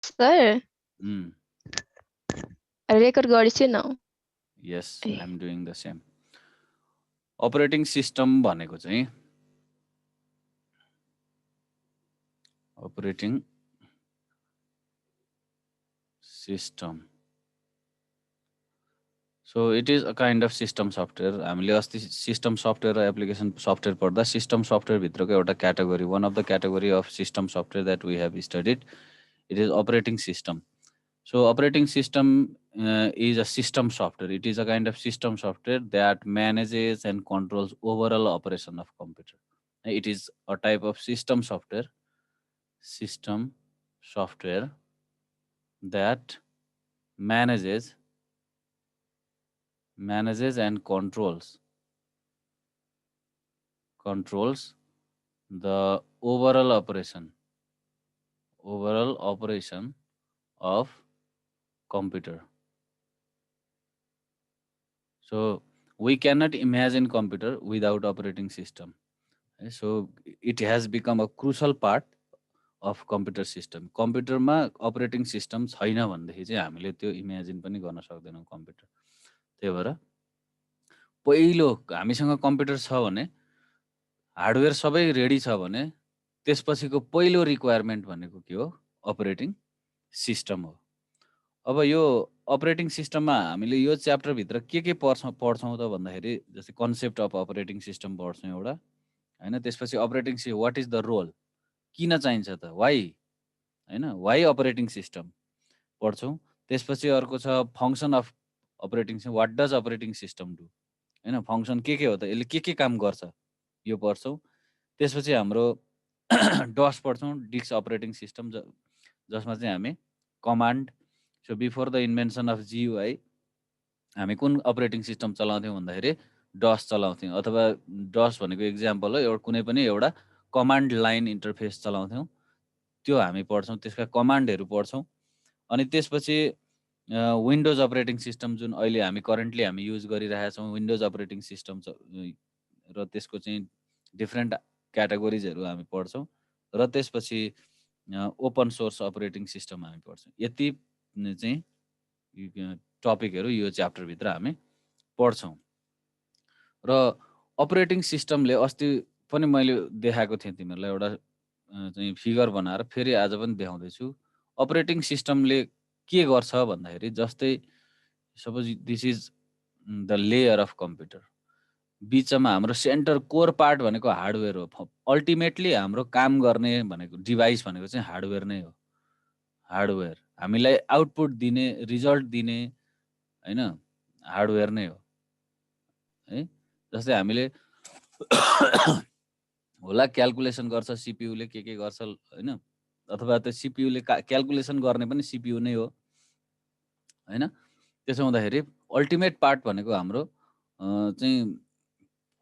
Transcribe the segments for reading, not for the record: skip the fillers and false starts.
Sir, Hmm. record गर्छु न Yes, A I'm doing the same. Operating system भनेको चाहिँ operating system. So it is a kind of system software. हामीले अस्ति system software र application software पढ्दा system software भित्रको एउटा category, one of the category of system software that we have studied, it is operating system. So operating system is a system software. It is a kind of system software that manages and controls overall operation of computer. It is a type of system software that manages and controls the overall operation of computer. So we cannot imagine computer without operating system. So it has become a crucial part of computer system. कम्प्युटरमा operating system छैन भनेदेखि चाहिँ हामीले त्यो imagine पनि गर्न सक्दैनौँ computer. त्यही भएर पहिलो हामीसँग कम्प्युटर छ भने, हार्डवेयर सबै रेडी छ भने, त्यसपछिको पहिलो रिक्वायरमेन्ट भनेको के हो? अपरेटिङ सिस्टम हो. अब यो अपरेटिङ सिस्टममा हामीले यो च्याप्टरभित्र के पढ्छौँ त भन्दाखेरि, जस्तै कन्सेप्ट अफ अपरेटिङ सिस्टम पढ्छौँ एउटा, होइन? त्यसपछि operating what is the role, किन चाहिन्छ त, वाइ, होइन? वाइ अपरेटिङ सिस्टम पढ्छौँ. त्यसपछि अर्को छ function of operating system, what does operating system do, होइन? फङ्सन के हो त, यसले के काम गर्छ, यो पढ्छौँ. त्यसपछि हाम्रो डस पढ्छौँ, डिस्क अपरेटिङ सिस्टम, जसमा चाहिँ हामी command. So before the invention of GUI हामी कुन अपरेटिङ सिस्टम चलाउँथ्यौँ भन्दाखेरि डस चलाउँथ्यौँ, अथवा डस भनेको इक्जाम्पल हो, एउटा कुनै पनि एउटा कमान्ड लाइन इन्टरफेस चलाउँथ्यौँ. त्यो हामी पढ्छौँ, त्यसका कमान्डहरू पढ्छौँ. अनि त्यसपछि विन्डोज अपरेटिङ सिस्टम, जुन अहिले करेन्टली हामी युज गरिरहेका छौँ, विन्डोज अपरेटिङ सिस्टम र त्यसको चाहिँ डिफ्रेन्ट क्याटेगोरिजहरू हामी पढ्छौँ. र त्यसपछि ओपन सोर्स अपरेटिङ सिस्टम हामी पढ्छौँ. यति चाहिँ टपिकहरू यो च्याप्टरभित्र हामी पढ्छौँ. र अपरेटिङ सिस्टमले अस्ति पनि मैले देखाएको थिएँ तिमीहरूलाई एउटा चाहिँ फिगर बनाएर, फेरि आज पनि देखाउँदैछु. अपरेटिङ सिस्टमले के गर्छ भन्दाखेरि, जस्तै suppose this is the layer of computer, बिचमा हाम्रो सेन्टर कोर पार्ट भनेको हार्डवेयर हो. अल्टिमेटली हाम्रो काम गर्ने भनेको डिभाइस भनेको चाहिँ हार्डवेयर नै हो. हार्डवेयर हामीलाई आउटपुट दिने, रिजल्ट दिने, होइन, हार्डवेयर नै हो है. जस्तै हामीले होला क्यालकुलेसन गर्छ सिपियुले, के गर्छ, होइन, अथवा त्यो सिपियुले क्यालकुलेसन गर्ने पनि सिपियु नै हो, होइन. त्यसो हुँदाखेरि अल्टिमेट पार्ट भनेको हाम्रो चाहिँ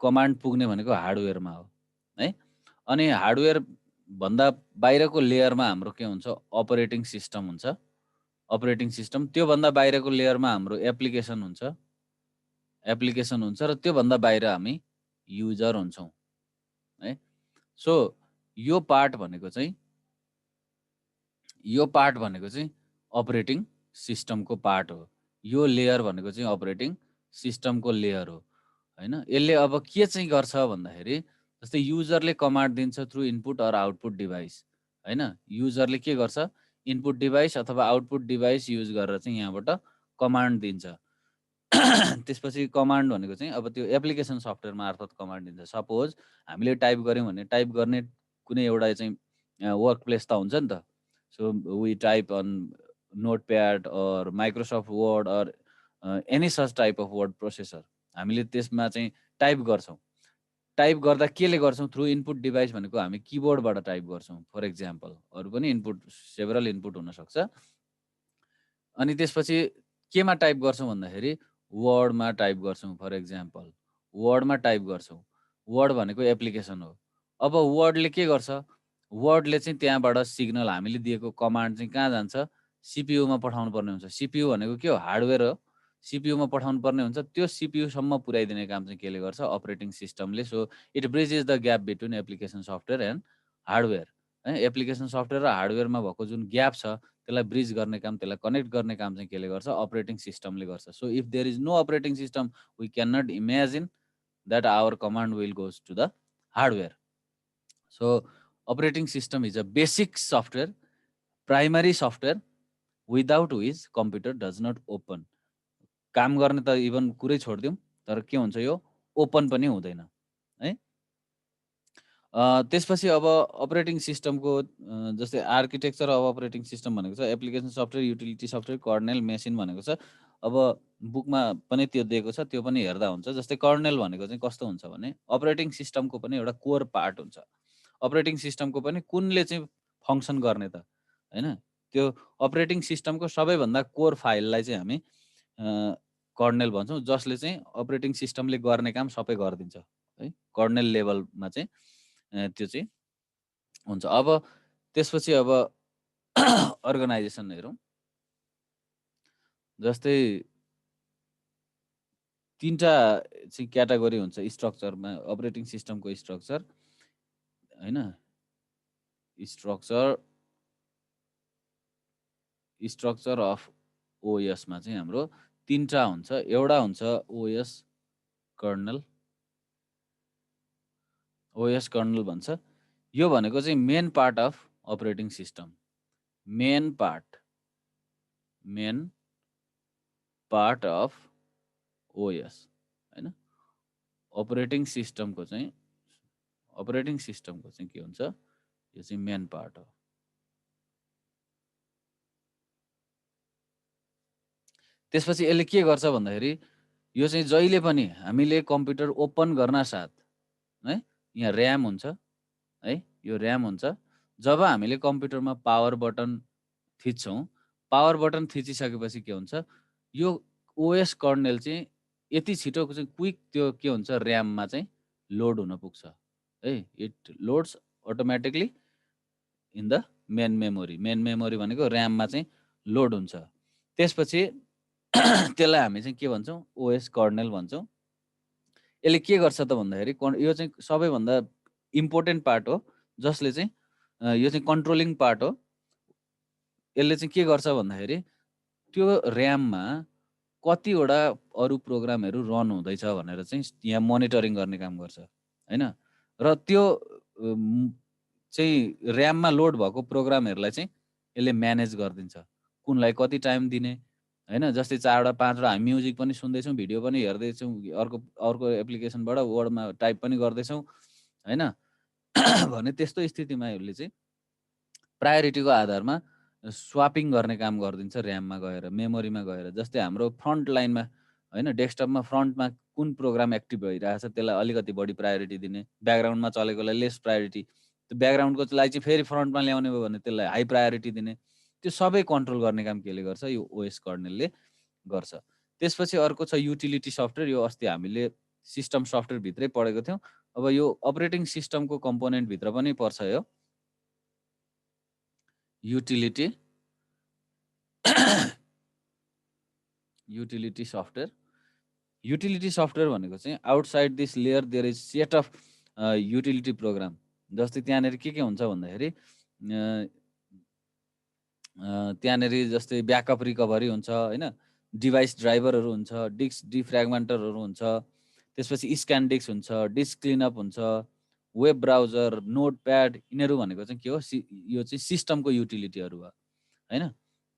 कमान्ड पुग्ने भनेको हार्डवेयरमा हो है. अनि हार्डवेयर भन्दा बाहिरको लेयरमा हाम्रो के हुन्छ, अपरेटिङ सिस्टम हुन्छ. अपरेटिङ सिस्टम, त्योभन्दा बाहिरको लेयरमा हाम्रो एप्लिकेसन हुन्छ, र त्योभन्दा बाहिर हामी युजर हुन्छौँ है. सो यो पार्ट भनेको चाहिँ अपरेटिङ सिस्टमको पार्ट हो. यो लेयर भनेको चाहिँ अपरेटिङ सिस्टमको लेयर हो, होइन. यसले अब के चाहिँ गर्छ भन्दाखेरि, जस्तै युजरले कमान्ड दिन्छ through input or output device, होइन. युजरले के गर्छ, इनपुट डिभाइस अथवा आउटपुट डिभाइस युज गरेर चाहिँ यहाँबाट कमान्ड दिन्छ. त्यसपछि कमान्ड भनेको चाहिँ अब त्यो एप्लिकेसन सफ्टवेयर मार्फत कमान्ड दिन्छ. सपोज हामीले टाइप गऱ्यौँ भने, टाइप गर्ने कुनै एउटा चाहिँ वर्क प्लेस त हुन्छ नि त. So we type on Notepad or Microsoft Word or any such type of word processor, हामीले त्यसमा चाहिँ टाइप गर्छौँ. टाइप गर्दा केले गर्छौँ, थ्रु इनपुट डिभाइस भनेको हामी किबोर्डबाट टाइप गर्छौँ फर इक्जाम्पल. अरू पनि इनपुट, सेभरल इनपुट हुनसक्छ. अनि त्यसपछि केमा टाइप गर्छौँ भन्दाखेरि वर्डमा टाइप गर्छौँ. फर इक्जाम्पल वर्डमा टाइप गर्छौँ. वर्ड भनेको एप्लिकेसन हो. अब वर्डले के गर्छ, वर्डले चाहिँ त्यहाँबाट सिग्नल, हामीले दिएको कमान्ड चाहिँ कहाँ जान्छ, सिपियुमा पठाउनु पर्ने हुन्छ. सिपियु भनेको के हो, हार्डवेयर हो. सिपियुमा पठाउनु पर्ने हुन्छ. त्यो सिपियुसम्म पुर्याइदिने काम चाहिँ केले गर्छ, अपरेटिङ सिस्टमले. So it bridges the gap between application software and hardware है एप्लिकेसन सफ्टवेयर र हार्डवेयरमा भएको जुन ग्याप छ त्यसलाई ब्रिज गर्ने काम त्यसलाई कनेक्ट गर्ने काम चाहिँ केले गर्छ अपरेटिङ सिस्टमले गर्छ so if there is no operating system we can not imagine that our command will goes to the hardware so operating system is a basic software primary software without which computer does not open काम गर्ने त even कुरै छोडिदिउँ तर के हुन्छ यो open पनि हुँदैन है त्यसपछि अब अपरेटिङ सिस्टमको जस्तै आर्किटेक्चर अफ अपरेटिङ सिस्टम भनेको छ application software utility software kernel machine भनेको छ अब बुकमा पनि त्यो दिएको छ त्यो पनि हेर्दा हुन्छ जस्तै कर्नेल भनेको चाहिँ कस्तो हुन्छ भने अपरेटिङ सिस्टमको पनि एउटा कोर पार्ट हुन्छ अपरेटिङ सिस्टमको पनि कुनले चाहिँ फङ्सन गर्ने त होइन त्यो अपरेटिङ सिस्टमको सबैभन्दा कोर फाइललाई चाहिँ हामी कर्नेल भन्छौँ जसले चाहिँ अपरेटिङ सिस्टमले गर्ने काम सबै गरिदिन्छ है कर्नेल लेभलमा चाहिँ त्यो चाहिँ हुन्छ अब त्यसपछि अब अर्गनाइजेसन हेरौँ जस्तै तीनटा चाहिँ क्याटेगोरी हुन्छ स्ट्रक्चरमा अपरेटिङ सिस्टमको स्ट्रक्चर होइन स्ट्रक्चर अफ ओएसमा चाहिँ हाम्रो तीनटा हुन्छ एउटा हुन्छ ओएस कर्नल भन्छ यो भनेको चाहिँ main part of operating system main part of OS होइन अपरेटिङ सिस्टमको चाहिँ के हुन्छ यो चाहिँ मेन पार्ट हो त्यसपछि यसले के गर्छ भन्दाखेरि यो चाहिँ जहिले पनि हामीले कम्प्युटर ओपन गर्न साथ है यहाँ ऱ्याम हुन्छ है यो ऱ्याम हुन्छ जब हामीले कम्प्युटरमा पावर बटन थिच्छौँ पावर बटन थिचिसकेपछि के हुन्छ यो ओएस कर्नेल चाहिँ यति छिटो चाहिँ क्विक त्यो के हुन्छ ऱ्याममा चाहिँ लोड हुन पुग्छ है it loads automatically in the main memory भनेको ऱ्याममा चाहिँ लोड हुन्छ त्यसपछि त्यसलाई हामी चाहिँ के भन्छौँ ओएस कर्नेल भन्छौँ यसले के गर्छ त भन्दाखेरि यो चाहिँ सबैभन्दा इम्पोर्टेन्ट पार्ट हो जसले चाहिँ यो चाहिँ कन्ट्रोलिङ पार्ट हो यसले चाहिँ के गर्छ भन्दाखेरि त्यो ऱ्याममा कतिवटा अरू प्रोग्रामहरू रन हुँदैछ भनेर चाहिँ यहाँ मोनिटरिङ गर्ने काम गर्छ होइन र त्यो चाहिँ ऱ्याममा लोड भएको प्रोग्रामहरूलाई चाहिँ यसले म्यानेज गरिदिन्छ कुनलाई कति टाइम दिने होइन जस्तै 4वटा 5वटा हामी म्युजिक पनि सुन्दैछौँ भिडियो पनि हेर्दैछौँ अर्को एप्लिकेसनबाट वर्डमा टाइप पनि गर्दैछौँ होइन भने त्यस्तो स्थितिमा यसले चाहिँ प्रायोरिटीको आधारमा स्वापिङ गर्ने काम गरिदिन्छ ऱ्याममा गएर मेमोरीमा गएर जस्तै हाम्रो फ्रन्ट लाइनमा होइन डेस्कटपमा फ्रन्टमा कुन प्रोग्राम एक्टिभ भइरहेछ त्यसलाई अलिकति बढी प्रायोरिटी दिने ब्याकग्राउन्डमा चलेकोलाई लेस प्रायोरिटी त्यो ब्याकग्राउन्डको लागि चाहिँ फेरि फ्रन्टमा ल्याउने भयो भने त्यसलाई हाई प्रायोरिटी दिने त्यो सबै कन्ट्रोल गर्ने काम केले गर्छ यो ओएस कर्नेलले गर्छ त्यसपछि अर्को छ युटिलिटी सफ्टवेयर यो अस्ति हामीले सिस्टम सफ्टवेयर भित्रै पढेको थियौँ अब यो अपरेटिङ सिस्टमको कम्पोनेन्ट भित्र पनि पर्छ यो युटिलिटी सफ्टवेयर भनेको चाहिँ outside this layer there is set of utility program जस्तै त्यहाँनिर के हुन्छ भन्दाखेरि त्यहाँनिर जस्तै ब्याकअप रिकभरी हुन्छ होइन डिभाइस ड्राइभरहरू हुन्छ डिस्क डिफ्र्यागमेन्टरहरू हुन्छ त्यसपछि स्क्यान डिस्क हुन्छ डिस्क क्लिनअप हुन्छ वेब ब्राउजर नोट प्याड यिनीहरू भनेको चाहिँ के हो यो चाहिँ सिस्टमको युटिलिटीहरू हो होइन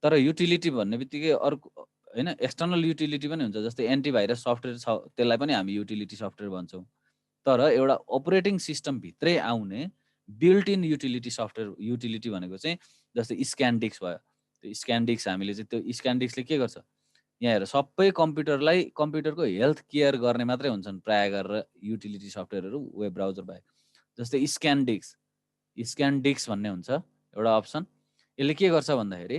तर युटिलिटी भन्ने बित्तिकै अर्को होइन एक्सटर्नल युटिलिटी पनि हुन्छ जस्तै एन्टिभाइरस सफ्टवेयर छ त्यसलाई पनि हामी युटिलिटी सफ्टवेयर भन्छौँ तर एउटा अपरेटिङ सिस्टमभित्रै आउने built in utility software utility भनेको चाहिँ जस्तै स्क्यान डिस्क भयो त्यो स्क्यान डिस्क हामीले चाहिँ त्यो स्क्यान डिस्कले के गर्छ यहाँ हेर सबै कम्प्युटरको हेल्थ केयर गर्ने मात्रै हुन्छन् प्राय गरेर युटिलिटी सफ्टवेयरहरू वेब ब्राउजर बाहेक जस्तै स्क्यान डिस्क भन्ने हुन्छ एउटा अप्सन यसले के गर्छ भन्दाखेरि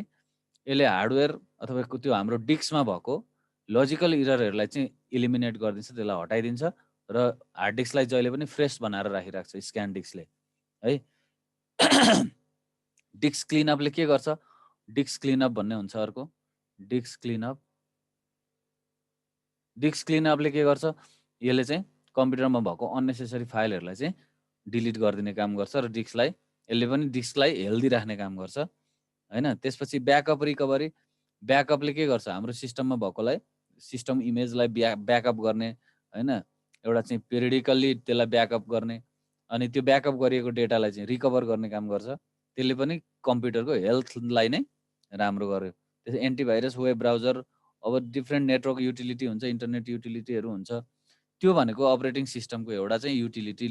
यसले हार्डवेयर अथवा त्यो हाम्रो डिस्कमा भएको लजिकल इररहरूलाई चाहिँ इलिमिनेट गरिदिन्छ त्यसलाई हटाइदिन्छ र हार्ड डिस्कलाई जहिले पनि फ्रेस बनाएर राखिराख्छ स्क्यान डिस्कले है डिस्क क्लिनअपले के गर्छ डिस्क क्लिनअप भन्ने हुन्छ अर्को डिस्क क्लिनअपले के गर्छ यसले चाहिँ कम्प्युटरमा भएको अननेसेसरी फाइलहरूलाई चाहिँ डिलिट गरिदिने काम गर्छ र डिस्कलाई यसले पनि डिस्कलाई हेल्दी राख्ने काम गर्छ हैन। त्यसपछि ब्याकअप रिकभरी, ब्याकअपले के गर्छ हाम्रो सिस्टममा भएकोलाई सिस्टम इमेजलाई ब्याकअप गर्ने हैन, एउटा चाहिँ पेरिडिकल्ली त्यसलाई ब्याकअप गर्ने अनि त्यो ब्याकअप गरिएको डेटालाई चाहिँ रिकभर गर्ने काम गर्छ। त्यसले पनि कम्प्युटरको हेल्थलाई नै राम्रो गर्यो। त्यसै एन्टिभाइरस, वेब ब्राउजर, अब डिफ्रेन्ट नेटवर्क युटिलिटी हुन्छ, इन्टरनेट युटिलिटीहरू हुन्छ, त्यो भनेको अपरेटिङ सिस्टमको एउटा चाहिँ युटिलिटी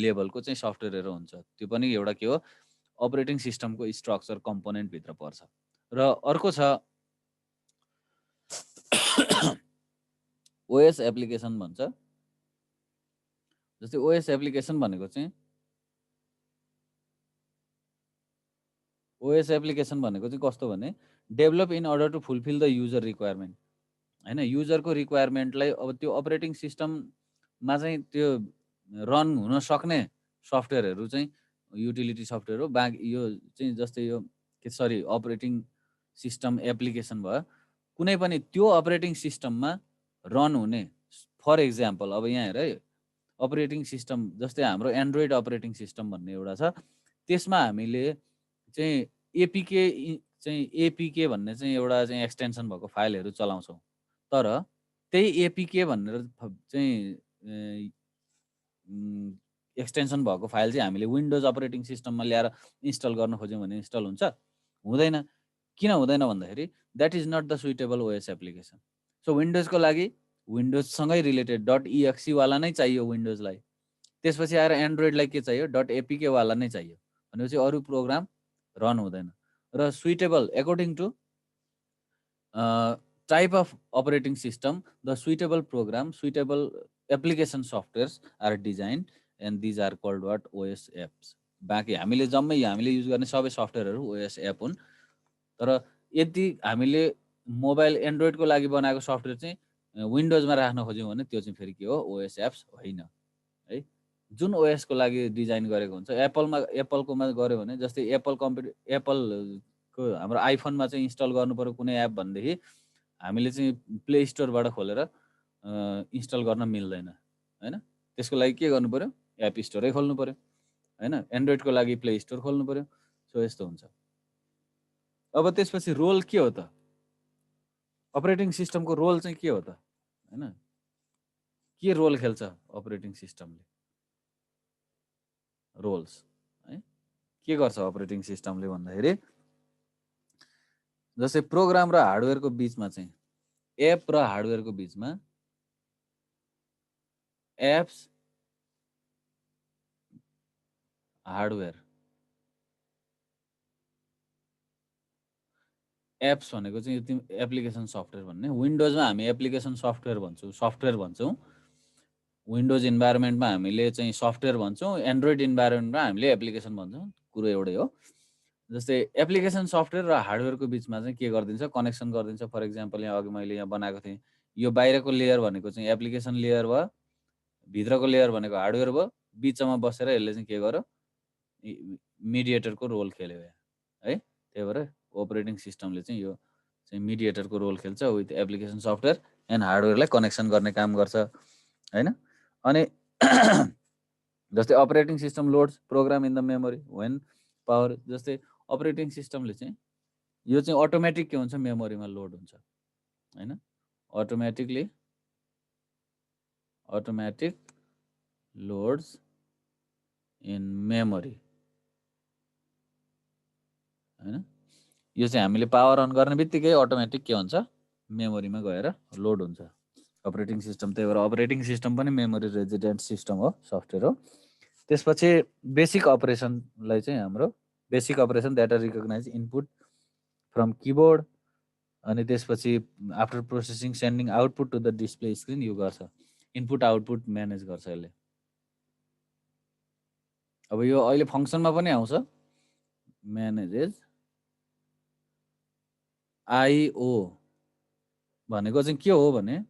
लेभलको चाहिँ सफ्टवेयरहरू हुन्छ। त्यो पनि एउटा के हो अपरेटिङ सिस्टमको स्ट्रक्चर कम्पोनेन्ट भित्र पर्छ। र अर्को छ ओएस एप्लिकेसन भन्छ। जस्तै ओएस एप्लिकेसन भनेको चाहिँ ओएस एप्लिकेसन भनेको चाहिँ कस्तो भने develop in order to fulfil the user requirement हैन। युजरको रिक्वायरमेन्टलाई अब त्यो अपरेटिङ सिस्टममा चाहिँ त्यो रन हुन सक्ने सफ्टवेयरहरू चाहिँ युटिलिटी सफ्टवेयर हो। बाँकी यो चाहिँ जस्तै यो सरी अपरेटिङ सिस्टम एप्लिकेसन भयो, कुनै पनि त्यो अपरेटिङ सिस्टममा रन हुने। फर एक्जाम्पल अब यहाँ हेर है, अपरेटिङ सिस्टम जस्तै हाम्रो एन्ड्रोइड अपरेटिङ सिस्टम भन्ने एउटा छ, त्यसमा हामीले चाहिँ एपिके भन्ने चाहिँ एउटा चाहिँ एक्सटेन्सन भएको फाइलहरू चलाउँछौँ। तर त्यही एपिके भनेर चाहिँ एक्सटेन्सन भएको फाइल चाहिँ हामीले विन्डोज अपरेटिङ सिस्टममा ल्याएर इन्स्टल गर्न खोज्यौँ भने इन्स्टल हुन्छ? हुँदैन। किन हुँदैन भन्दाखेरि that is not the suitable OS application. So विन्डोजको लागि विन्डोजसँगै रिलेटेड .exe वाला नै चाहियो विन्डोजलाई। त्यसपछि आएर एन्ड्रोइडलाई के चाहियो .apk वाला नै चाहियो। भनेपछि अरू प्रोग्राम रन हुँदैन। र suitable according to type of operating system, the suitable program, suitable application softwares are designed and these are called what OS apps. बाँकी हामीले जम्मै हामीले युज गर्ने सबै सफ्टवेयरहरू OS एप हुन्। तर यदि हामीले मोबाइल एन्ड्रोइडको लागि बनाएको सफ्टवेयर चाहिँ विन्डोजमा राख्न खोज्यौँ भने त्यो चाहिँ फेरि के हो OS एप्स होइन है। जुन OS को लागि डिजाइन गरेको हुन्छ एप्पलकोमा गऱ्यो भने जस्तै एप्पलको हाम्रो आइफोनमा चाहिँ इन्स्टल गर्नु पर्यो कुनै एप भनेदेखि हामीले चाहिँ प्ले स्टोरबाट खोलेर इन्स्टल गर्न मिल्दैन हैन। त्यसको लागि के गर्नु पर्यो एप स्टोरै खोल्नु पर्यो हैन। एन्ड्रोइडको लागि प्ले स्टोर खोल्नु पर्यो। सो यस्तो हुन्छ। अब त्यसपछि रोल के हो त, अपरेटिङ सिस्टमको रोल चाहिँ के हो त हैन, के रोल खेल्छ अपरेटिङ सिस्टमले? रोल्स है के गर्छ अपरेटिङ सिस्टमले भन्दाखेरि जस्तै प्रोग्राम र हार्डवेयरको बिचमा चाहिँ एप र हार्डवेयरको बिचमा एप्स हार्डवेयर एप्स भनेको चाहिँ एप्लिकेसन सफ्टवेयर भन्ने। विन्डोजमा हामी एप्लिकेसन सफ्टवेयर भन्छौँ, विन्डोज इन्भाइरोमेन्टमा हामीले चाहिँ सफ्टवेयर भन्छौँ, एन्ड्रोइड इन्भाइरोमेन्टमा हामीले एप्लिकेसन भन्छौँ। कुरो एउटै हो। जस्तै एप्लिकेसन सफ्टवेयर र हार्डवेयरको बिचमा चाहिँ के गरिदिन्छ कनेक्सन गरिदिन्छ। फर इक्जाम्पल यहाँ अघि मैले यहाँ बनाएको थिएँ, यो बाहिरको लेयर भनेको चाहिँ एप्लिकेसन लेयर भयो, भित्रको लेयर भनेको हार्डवेयर भयो, बिचमा बसेर यसले चाहिँ के गर्यो मिडिएटरको रोल खेल्यो है। त्यही भएर अपरेटिङ सिस्टमले चाहिँ यो चाहिँ मिडिएटरको रोल खेल्छ विथ एप्लिकेसन सफ्टवेयर एन्ड हार्डवेयरलाई कनेक्सन गर्ने काम गर्छ हैन। अनि जस्तै operating system loads program in the memory when power. जस्तै अपरेटिङ सिस्टमले चाहिँ यो चाहिँ अटोमेटिक के हुन्छ मेमोरीमा लोड हुन्छ हैन। अटोमेटिक लोड्स इन मेमोरी हैन। यो चाहिँ हामीले पावर अन गर्ने बित्तिकै अटोमेटिक के हुन्छ मेमोरीमा गएर लोड हुन्छ अपरेटिङ सिस्टम। त्यही भएर अपरेटिङ सिस्टम पनि मेमोरी रेजिडेन्ट सिस्टम हो, सफ्टवेयर हो। त्यसपछि बेसिक अपरेसनलाई चाहिँ हाम्रो basic operation that are recognise input from keyboard अनि त्यसपछि after processing sending output to the display screen यो गर्छ। इनपुट आउटपुट म्यानेज गर्छ यसले। अब यो अहिले फङ्सनमा पनि आउँछ म्यानेजेज आइओ भनेको चाहिँ के हो भने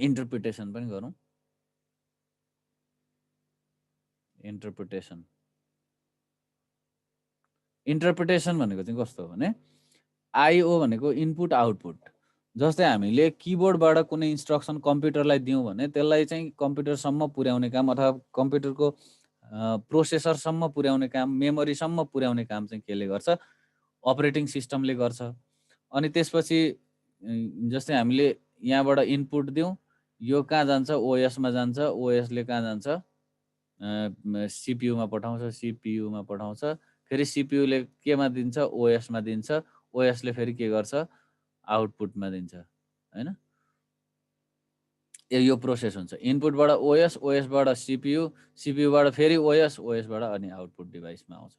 इन्टरप्रिटेसन पनि गरौँ। इन्टरप्रिटेसन भनेको चाहिँ कस्तो हो भने आइओ भनेको इनपुट आउटपुट। जस्तै हामीले किबोर्डबाट कुनै इन्स्ट्रक्सन कम्प्युटरलाई दियौँ भने त्यसलाई चाहिँ कम्प्युटरसम्म पुर्याउने काम अथवा कम्प्युटरको प्रोसेसरसम्म पुर्याउने काम, मेमोरीसम्म पुर्याउने काम चाहिँ केले गर्छ, अपरेटिङ सिस्टमले गर्छ। अनि त्यसपछि जस्तै हामीले यहाँबाट इनपुट दिउँ, यो कहाँ जान्छ, ओएसमा जान्छ, ओएसले कहाँ जान्छ, सिपियुमा पठाउँछ, सिपियुमा पठाउँछ, फेरि सिपियुले केमा दिन्छ, ओएसमा दिन्छ, ओएसले फेरि के गर्छ, आउटपुटमा दिन्छ, हैन? यो प्रोसेस हुन्छ। इनपुटबाट ओएस, ओएसबाट सिपियु, सिपियुबाट फेरि ओएस, ओएसबाट अनि आउटपुट डिभाइसमा आउँछ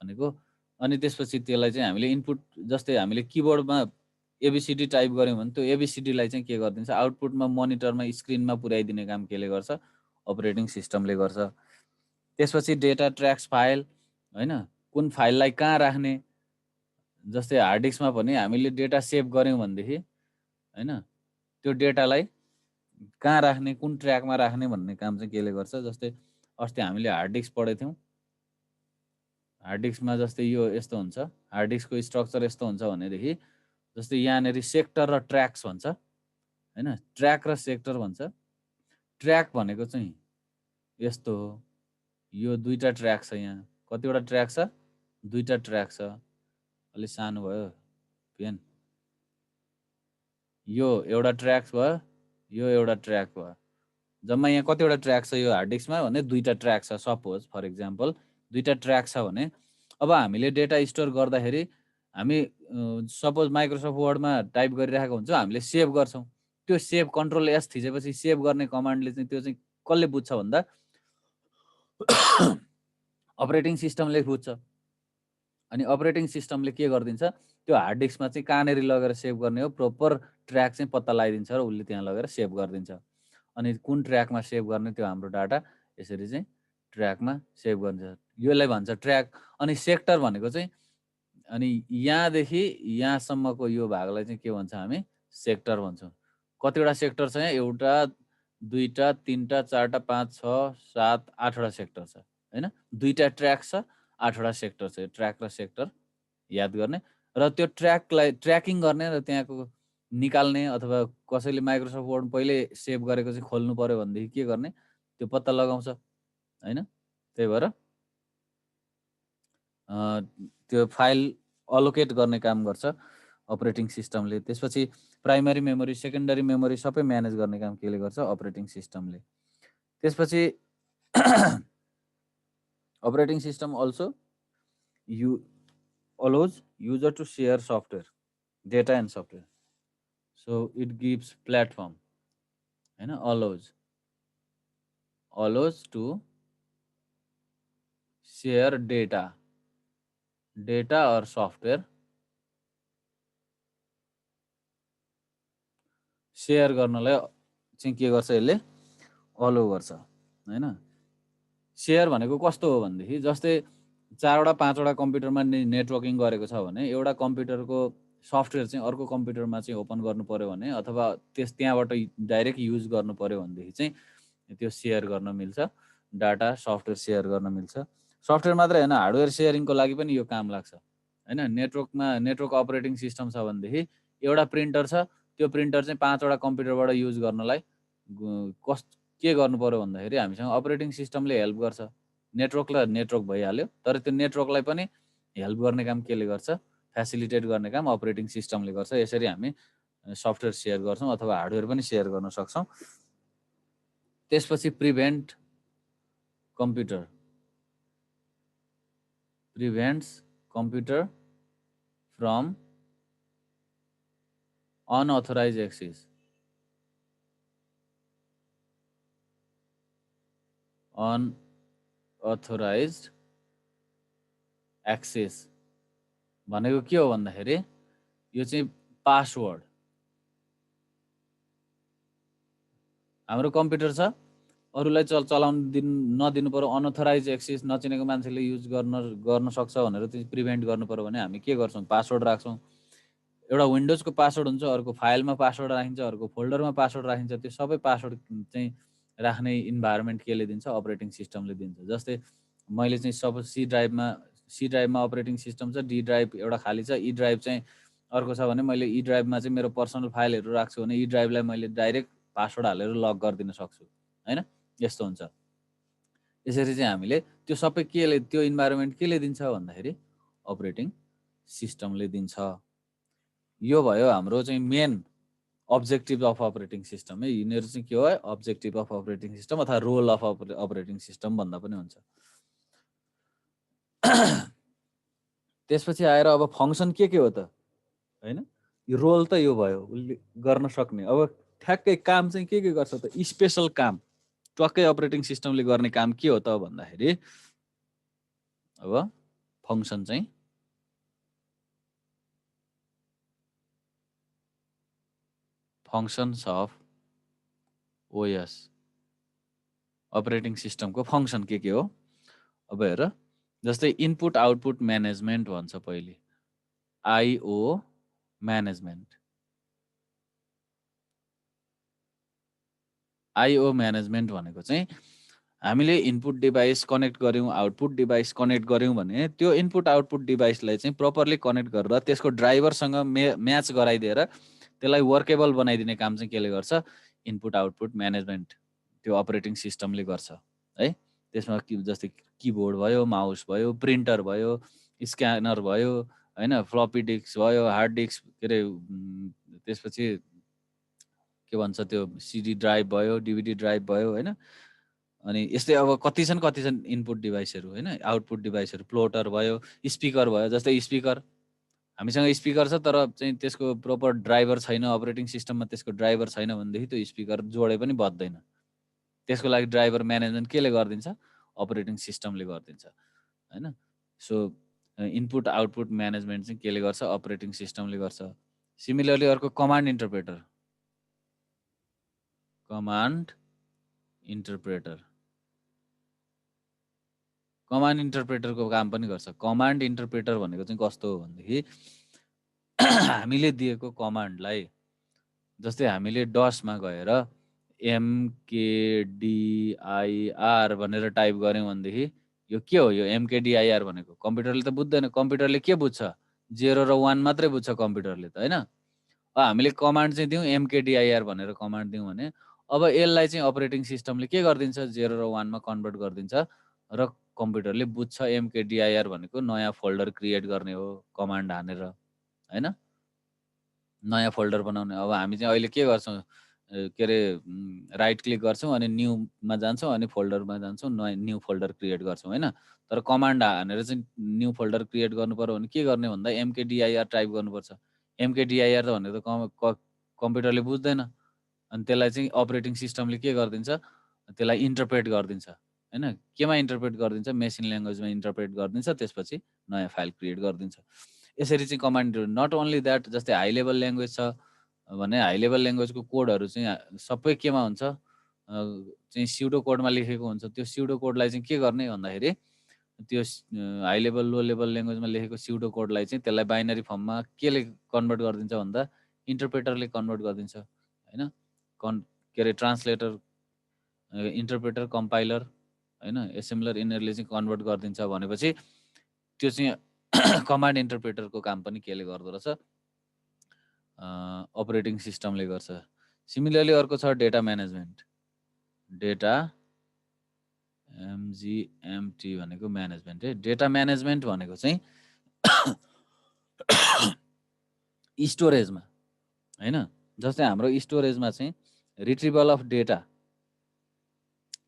भनेको। अनि त्यसपछि त्यसलाई चाहिँ हामीले इनपुट, जस्तै हामीले किबोर्डमा एबिसिडी टाइप गऱ्यौँ भने त्यो एबिसिडीलाई चाहिँ के गरिदिन्छ, आउटपुटमा मोनिटरमा स्क्रिनमा पुर्याइदिने काम केले गर्छ, अपरेटिङ सिस्टमले गर्छ। त्यसपछि डेटा ट्र्याक्स फाइल, हैन, कुन फाइललाई कहाँ राख्ने, जस्तै हार्ड डिस्कमा पनि हामीले डेटा सेभ गऱ्यौँ भनेदेखि हैन, त्यो डेटालाई कहाँ राख्ने, कुन ट्र्याकमा राख्ने भन्ने काम चाहिँ केले गर्छ। जस्तै अस्ति हामीले हार्ड डिस्क पढेको थियौँ। हार्ड डिस्कमा जस्तै यो यस्तो हुन्छ, हार्ड डिस्कको स्ट्रक्चर यस्तो हुन्छ भनेदेखि जस्तै यहाँनिर सेक्टर र ट्र्याक्स भन्छ, हैन, ट्र्याक र सेक्टर भन्छ। ट्र्याक भनेको चाहिँ यस्तो हो, यो दुईटा ट्र्याक छ, यहाँ कतिवटा ट्र्याक छ, दुईटा ट्र्याक छ, अलि सानो भयो पेन, यो एउटा ट्र्याक भयो, यो एउटा ट्र्याक भयो, जम्मा यहाँ कतिवटा ट्र्याक छ यो हार्ड डिस्कमा भने दुईटा ट्र्याक छ, सपोज फर इक्जाम्पल दुईटा ट्र्याक छ भने अब हामीले डेटा स्टोर गर्दाखेरि हामी सपोज माइक्रोसफ्ट वर्डमा टाइप गरिरहेको हुन्छ, हामीले सेभ गर्छौँ, त्यो सेभ कन्ट्रोल एस थिचेपछि सेभ गर्ने कमान्डले चाहिँ त्यो चाहिँ कसले बुझ्छ भन्दा अपरेटिङ सिस्टमले बुझ्छ। अनि अपरेटिङ सिस्टमले के गरिदिन्छ, त्यो हार्ड डिस्कमा चाहिँ कहाँनिर लगेर सेभ गर्ने हो, प्रोपर ट्र्याक चाहिँ पत्ता लगाइदिन्छ र उसले त्यहाँ लगेर सेभ गरिदिन्छ। अनि कुन ट्र्याकमा सेभ गर्ने त्यो हाम्रो डाटा यसरी चाहिँ ट्र्याकमा सेभ गरिन्छ, यसलाई भन्छ ट्र्याक। अनि सेक्टर भनेको चाहिँ अनि यहाँदेखि यहाँसम्मको यो भागलाई चाहिँ के भन्छ, हामी सेक्टर भन्छौँ। कतिवटा सेक्टर छ यहाँ, एउटा दुईटा तिनवटा चारवटा पाँच छ सात आठवटा सेक्टर छ, हैन, दुईटा ट्र्याक छ, आठवटा सेक्टर छ। ट्र्याक र सेक्टर याद गर्ने र त्यो ट्र्याकलाई ट्र्याकिङ गर्ने र त्यहाँको निकाल्ने, अथवा कसैले माइक्रोसफ्ट वर्ड पहिले सेभ गरेको चाहिँ खोल्नु पर्यो भनेदेखि के गर्ने, त्यो पत्ता लगाउँछ, हैन। त्यही भएर त्यो फाइल अलोकेट गर्ने काम गर्छ अपरेटिङ सिस्टमले। त्यसपछि प्राइमरी मेमोरी, सेकेन्डरी मेमोरी सबै म्यानेज गर्ने काम केले गर्छ, अपरेटिङ सिस्टमले। त्यसपछि operating system also allows user to share software, data and software. So it gives platform, you know, allows to share data or software, share गर्नलाई चाहिँ के गर्छ, यसले अलो गर्छ, हैन। सेयर भनेको कस्तो हो भनेदेखि जस्तै चारवटा पाँचवटा कम्प्युटरमा नेटवर्किङ गरेको छ भने एउटा कम्प्युटरको सफ्टवेयर चाहिँ अर्को कम्प्युटरमा चाहिँ ओपन गर्नु पर्यो भने अथवा त्यहाँबाट डाइरेक्ट युज गर्नु पर्यो भनेदेखि चाहिँ त्यो सेयर गर्न मिल्छ, डाटा सफ्टवेयर सेयर गर्न मिल्छ। सफ्टवेयर मात्रै हैन, हार्डवेयर सेयरिङको लागि पनि यो काम लाग्छ, हैन। नेटवर्कमा नेटवर्क अपरेटिङ सिस्टम छ भनेदेखि एउटा प्रिन्टर छ, त्यो प्रिन्टर चाहिँ पाँचवटा कम्प्युटरबाट युज गर्नलाई के गर्नु पर्यो भन्दाखेरि हामीसँग अपरेटिङ सिस्टमले हेल्प गर्छ। नेटवर्क भइहाल्यो, तर त्यो नेटवर्कलाई पनि हेल्प गर्ने काम केले गर्छ, फेसिलिटेट गर्ने काम अपरेटिङ सिस्टमले गर्छ। यसरी हामी सफ्टवेयर सेयर गर्छौँ अथवा हार्डवेयर पनि सेयर गर्न सक्छौँ। त्यसपछि prevents computer from unauthorise access, unauthorised access भनेको के हो भन्दाखेरि यो चाहिँ पासवर्ड, हाम्रो कम्प्युटर छ, अरूलाई चलाउन नदिनु पर्यो, अनअथोराइज एक्सेस नचिनेको मान्छेले युज गर्न सक्छ भनेर चाहिँ प्रिभेन्ट गर्नु पर्यो भने हामी के गर्छौँ, पासवर्ड राख्छौँ। एउटा विन्डोजको पासवर्ड हुन्छ, अर्को फाइलमा पासवर्ड राखिन्छ, अर्को फोल्डरमा पासवर्ड राखिन्छ। त्यो सबै पासवर्ड चाहिँ राख्ने इन्भाइरोमेन्ट केले दिन्छ, अपरेटिङ सिस्टमले दिन्छ। जस्तै मैले चाहिँ सपोज सी ड्राइभमा अपरेटिङ सिस्टम छ, डी ड्राइभ एउटा खाली छ, ई ड्राइभ चाहिँ अर्को छ भने मैले ई ड्राइभमा चाहिँ मेरो पर्सनल फाइलहरू राख्छु भने ई ड्राइभलाई मैले डाइरेक्ट पासवर्ड हालेर लक गरिदिन सक्छु, हैन। यस्तो हुन्छ। यसरी चाहिँ हामीले त्यो सबै केले त्यो इन्भाइरोमेन्ट केले दिन्छ भन्दाखेरि अपरेटिङ सिस्टमले दिन्छ। यो भयो हाम्रो चाहिँ main objective of operating system है। यिनीहरू चाहिँ के हो अब्जेक्टिभ अफ अपरेटिङ सिस्टम अथवा रोल अफ अपरेटिङ सिस्टम भन्दा पनि हुन्छ। त्यसपछि आएर अब फङ्सन के हो त हैन, यो रोल त यो भयो उसले गर्न सक्ने। अब ठ्याक्कै काम चाहिँ के गर्छ त स्पेसल काम टक्कै अपरेटिङ सिस्टमले गर्ने काम के हो त भन्दाखेरि अब फङ्सन चाहिँ फङ्सन्स अफ ओएस अपरेटिङ सिस्टमको फङ्सन के हो। अब हेर जस्तै इनपुट आउटपुट म्यानेजमेन्ट भन्छ पहिले आइओ म्यानेजमेन्ट। आइओ म्यानेजमेन्ट भनेको चाहिँ हामीले इनपुट डिभाइस कनेक्ट गऱ्यौँ आउटपुट डिभाइस कनेक्ट गऱ्यौँ भने त्यो इनपुट आउटपुट डिभाइसलाई चाहिँ प्रपरली कनेक्ट गरेर त्यसको ड्राइभरसँग म्याच गराइदिएर त्यसलाई वर्केबल बनाइदिने काम चाहिँ केले गर्छ इनपुट आउटपुट म्यानेजमेन्ट त्यो अपरेटिङ सिस्टमले गर्छ है। त्यसमा जस्तै किबोर्ड भयो, माउस भयो, प्रिन्टर भयो, स्क्यानर भयो हैन, फ्लपी डिस्क भयो, हार्ड डिस्क के अरे त्यसपछि के भन्छ त्यो सिडी ड्राइभ भयो, डिभिडी ड्राइभ भयो हैन। अनि यस्तै अब कति छन् इनपुट डिभाइसहरू हैन, आउटपुट डिभाइसहरू प्लोटर भयो, स्पिकर भयो। जस्तै स्पिकर हामीसँग स्पिकर छ तर चाहिँ त्यसको प्रोपर ड्राइभर छैन, अपरेटिङ सिस्टममा त्यसको ड्राइभर छैन भनेदेखि त्यो स्पिकर जोडे पनि बज्दैन। त्यसको लागि ड्राइभर म्यानेजमेन्ट केले गरिदिन्छ अपरेटिङ सिस्टमले गरिदिन्छ हैन। सो इनपुट आउटपुट म्यानेजमेन्ट चाहिँ केले गर्छ अपरेटिङ सिस्टमले गर्छ। सिमिलरली अर्को कमान्ड इन्टरप्रेटर कमान्ड इन्टरप्रेटरको काम पनि गर्छ। कमान्ड इन्टरप्रेटर भनेको चाहिँ कस्तो हो भनेदेखि हामीले दिएको कमान्डलाई जस्तै हामीले डसमा गएर एमकेडिआइआर भनेर टाइप गऱ्यौँ भनेदेखि यो के हो, यो एमकेडिआइआर भनेको कम्प्युटरले त बुझ्दैन। कम्प्युटरले के बुझ्छ 0 र 1 मात्रै बुझ्छ कम्प्युटरले त हैन। हामीले कमान्ड चाहिँ दिउँ एमकेडिआइआर भनेर कमान्ड दिउँ भने अब यसलाई चाहिँ अपरेटिङ सिस्टमले के गरिदिन्छ 0 र 1 मा कन्भर्ट गरिदिन्छ र कम्प्युटरले बुझ्छ एमकेडिआइआर भनेको नयाँ फोल्डर क्रिएट गर्ने हो कमान्ड हानेर हैन, नयाँ फोल्डर बनाउने। अब हामी चाहिँ अहिले के गर्छौँ के अरे राइट क्लिक गर्छौँ अनि न्यूमा जान्छौँ अनि फोल्डरमा जान्छौँ, न्यू फोल्डर क्रिएट गर्छौँ हैन। तर कमान्ड हानेर चाहिँ न्यू फोल्डर क्रिएट गर्नु पर्यो भने के गर्ने भन्दा एमकेडिआइआर टाइप गर्नुपर्छ। एमकेडिआइआर त भनेको त कम्प्युटरले बुझ्दैन। अनि त्यसलाई चाहिँ अपरेटिङ सिस्टमले के गरिदिन्छ त्यसलाई इन्टरप्रेट गरिदिन्छ हैन। केमा इन्टरप्रेट गरिदिन्छ मेसिन ल्याङ्ग्वेजमा इन्टरप्रेट गरिदिन्छ, त्यसपछि नयाँ फाइल क्रिएट गरिदिन्छ। यसरी चाहिँ कमान्ड नट ओन्ली द्याट जस्तै हाई लेभल ल्याङ्ग्वेज छ भने हाई लेभल ल्याङ्ग्वेजको कोडहरू चाहिँ सबै केमा हुन्छ चाहिँ स्युडो कोडमा लेखेको हुन्छ। त्यो स्युडो कोडलाई चाहिँ के गर्ने भन्दाखेरि त्यो हाई लेभल लो लेभल ल्याङ्ग्वेजमा लेखेको स्युडो कोडलाई चाहिँ त्यसलाई बाइनरी फर्ममा केले कन्भर्ट गरिदिन्छ भन्दा इन्टरप्रेटरले कन्भर्ट गरिदिन्छ हैन। के अरे ट्रान्सलेटर, इन्टरप्रेटर, कम्पाइलर हैन, एसेम्बलर यिनीहरूले चाहिँ कन्भर्ट गरिदिन्छ भनेपछि त्यो चाहिँ कमान्ड इन्टरप्रेटरको काम पनि केले गर्दो रहेछ अपरेटिङ सिस्टमले गर्छ। सिमिलरली अर्को छ डेटा म्यानेजमेन्ट। डेटा एमजिएमटी भनेको म्यानेजमेन्ट है। डेटा म्यानेजमेन्ट भनेको चाहिँ स्टोरेजमा हैन, जस्तै हाम्रो स्टोरेजमा चाहिँ retrieval of data,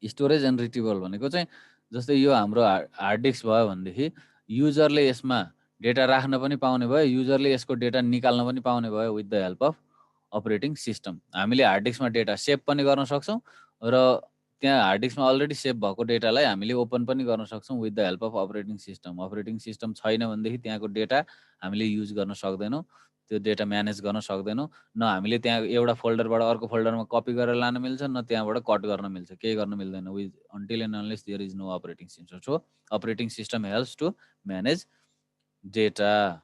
storage and retrieval भनेको चाहिँ जस्तै यो हाम्रो हार्ड डिस्क भयो भनेदेखि युजरले यसमा डेटा राख्न पनि पाउने भयो, युजरले यसको डेटा निकाल्न पनि पाउने भयो with the help of operating system. हामीले हार्ड डिस्कमा डेटा सेभ पनि गर्न सक्छौँ र त्यहाँ हार्ड डिस्कमा अलरेडी सेभ भएको डेटालाई हामीले ओपन पनि गर्न सक्छौँ with the help of operating system. Operating system छैन भनेदेखि त्यहाँको डेटा हामीले युज गर्न सक्दैनौँ, त्यो डेटा म्यानेज गर्न सक्दैनौँ। न हामीले त्यहाँ एउटा फोल्डरबाट अर्को फोल्डरमा कपी गरेर लान मिल्छ, न त्यहाँबाट कट गर्न मिल्छ, केही गर्न मिल्दैन with until and unless there is no operating system. So operating system helps to manage data.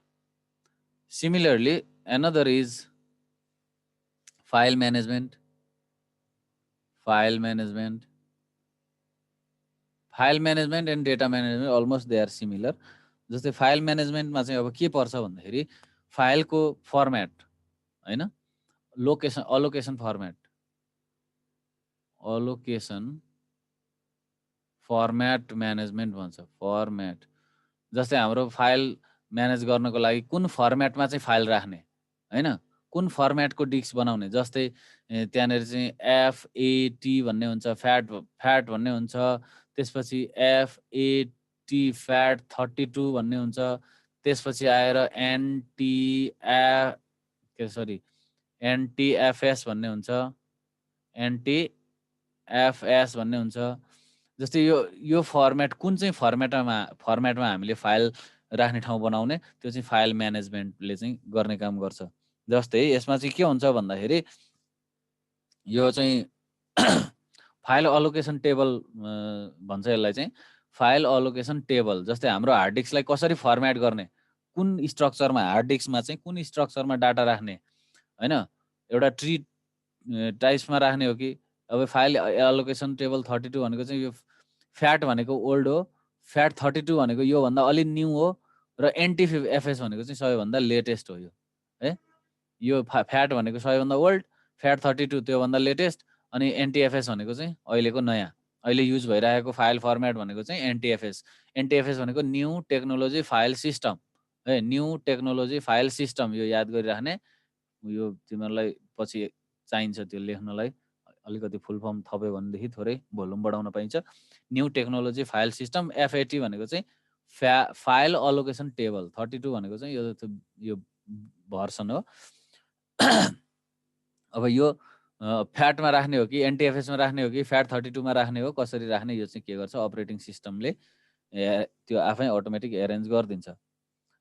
Similarly, another is file management. File management and data management almost they are similar. जस्तै file म्यानेजमेन्टमा चाहिँ अब के पर्छ भन्दाखेरि फाइलको format हैन, location अलोकेसन format management भन्छ। Format जस्तै हाम्रो फाइल म्यानेज गर्नको लागि कुन फर्मेटमा चाहिँ फाइल राख्ने हैन, कुन फर्मेटको डिस्क बनाउने, जस्तै त्यहाँनिर चाहिँ FAT भन्ने हुन्छ, फ्याट भन्ने हुन्छ, त्यसपछि FAT फ्याट 32 भन्ने हुन्छ, त्यसपछि आएर NTFS भन्ने हुन्छ, NTFS भन्ने हुन्छ। जस्तै यो फर्मेट कुन चाहिँ फर्मेटमा हामीले फाइल राख्ने ठाउँ बनाउने, त्यो चाहिँ फाइल म्यानेजमेन्टले चाहिँ गर्ने काम गर्छ। जस्तै यसमा चाहिँ के हुन्छ भन्दाखेरि यो चाहिँ फाइल अलोकेसन टेबल भन्छ यसलाई चाहिँ। फाइल अलोकेसन टेबल जस्तै हाम्रो हार्ड डिस्कलाई कसरी फर्मेट गर्ने, कुन स्ट्रक्चरमा हार्ड डिस्कमा चाहिँ कुन स्ट्रक्चरमा डाटा राख्ने हैन, एउटा ट्री टाइप्समा राख्ने हो कि। अब फाइल एलोकेसन टेबल 32 भनेको चाहिँ यो फ्याट भनेको ओल्ड हो, फ्याट 32 भनेको योभन्दा अलि न्यू हो, र NTFS भनेको चाहिँ सबैभन्दा लेटेस्ट हो यो है। यो फ्याट भनेको सबैभन्दा ओल्ड, फ्याट 32 त्योभन्दा लेटेस्ट, अनि NTFS भनेको चाहिँ अहिलेको नयाँ, अहिले युज भइरहेको फाइल फर्मेट भनेको चाहिँ NTFS। NTFS भनेको न्यू टेक्नोलोजी फाइल सिस्टम है, न्यू टेक्नोलोजी फाइल सिस्टम। यो याद गरिराख्ने, यो तिमीहरूलाई पछि चाहिन्छ त्यो लेख्नलाई। अलिकति फुल फर्म थप्यो भनेदेखि थोरै भोल्युम बढाउन पाइन्छ। New technology file system. FAT भनेको चाहिँ फाइल अलोकेसन टेबल। 32 भनेको चाहिँ यो भर्सन हो। अब यो फ्याटमा राख्ने हो कि NTFSमा राख्ने हो कि फ्याट 32 मा राख्ने हो, कसरी राख्ने, यो चाहिँ के गर्छ अपरेटिङ सिस्टमले त्यो आफै अटोमेटिक एरेन्ज गरिदिन्छ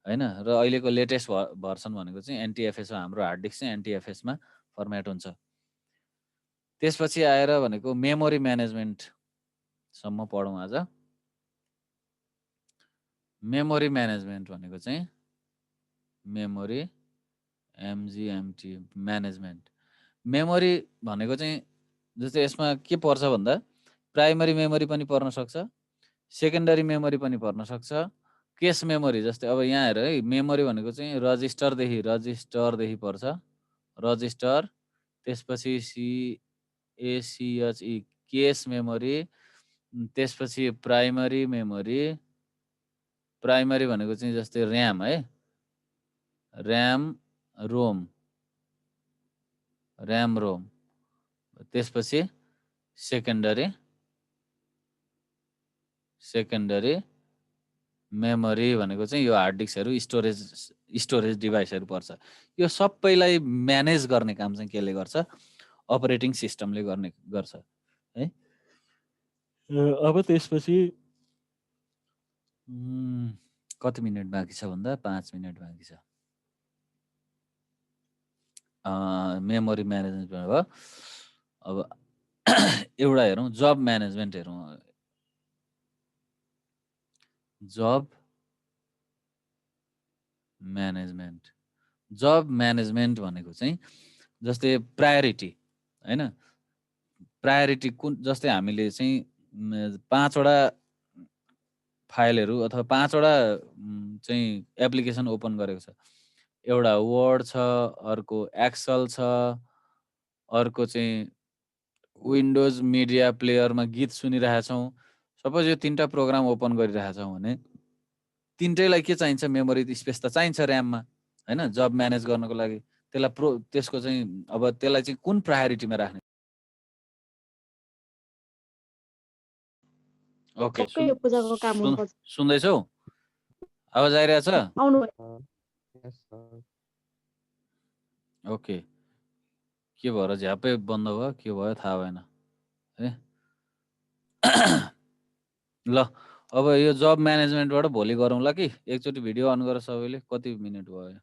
हैन। र अहिलेको लेटेस्ट भर्सन भनेको चाहिँ NTFS हो। हाम्रो हार्ड डिस्क चाहिँ NTFSमा फर्मेट हुन्छ। त्यसपछि आएर भनेको मेमोरी म्यानेजमेन्ट सम्म पढौँ आज। मेमोरी म्यानेजमेन्ट भनेको चाहिँ मेमोरी MGMT म्यानेजमेन्ट। मेमोरी भनेको चाहिँ जस्तै यसमा के पर्छ भन्दा प्राइमरी मेमोरी पनि पर्न सक्छ, सेकेन्डरी मेमोरी पनि पर्न सक्छ, केस मेमोरी। जस्तै अब यहाँ हेर है, मेमोरी भनेको चाहिँ रजिस्टरदेखि पर्छ, रजिस्टर, त्यसपछि CACHE केस मेमोरी, त्यसपछि प्राइमरी मेमोरी। प्राइमरी भनेको चाहिँ जस्तै ऱ्याम है, ऱ्याम रोम, त्यसपछि सेकेन्डरी मेमोरी भनेको चाहिँ यो हार्ड डिस्कहरू, स्टोरेज डिभाइसहरू पर्छ। यो सबैलाई म्यानेज गर्ने काम चाहिँ केले गर्छ, अपरेटिङ सिस्टमले गर्छ है। अब त्यसपछि कति मिनट बाँकी छ भन्दा 5 मिनट बाँकी छ। मेमोरी म्यानेजमेन्ट भयो। अब एउटा हेरौँ, जब म्यानेजमेन्ट हेरौँ। जब म्यानेजमेन्ट भनेको चाहिँ जस्तै प्रायोरिटी हैन, प्रायोरिटी कुन, जस्तै हामीले चाहिँ 5 वटा फाइलहरू अथवा 5 वटा चाहिँ एप्लिकेसन ओपन गरेको छ। एउटा वर्ड छ, अर्को एक्सेल छ, अर्को चाहिँ विन्डोज मिडिया प्लेयरमा गीत सुनिरहेछौँ। सपोज यो 3टा प्रोग्राम ओपन गरिरहेछौँ भने तिनटैलाई के चाहिन्छ, मेमोरी स्पेस त चाहिन्छ ऱ्याममा हैन, जब म्यानेज गर्नको लागि। त्यसको चाहिँ अब त्यसलाई चाहिँ कुन प्रायोरिटीमा राख्ने। ओके, सुन्दैछौ? आवाज आइरहेछ? ओके, के भएर झ्यापै बन्द भयो, के भयो थाहा भएन है। ल अब यो जब म्यानेजमेन्टबाट भोलि गरौँला कि। एकचोटि भिडियो अन गर सबैले। कति मिनट भयो?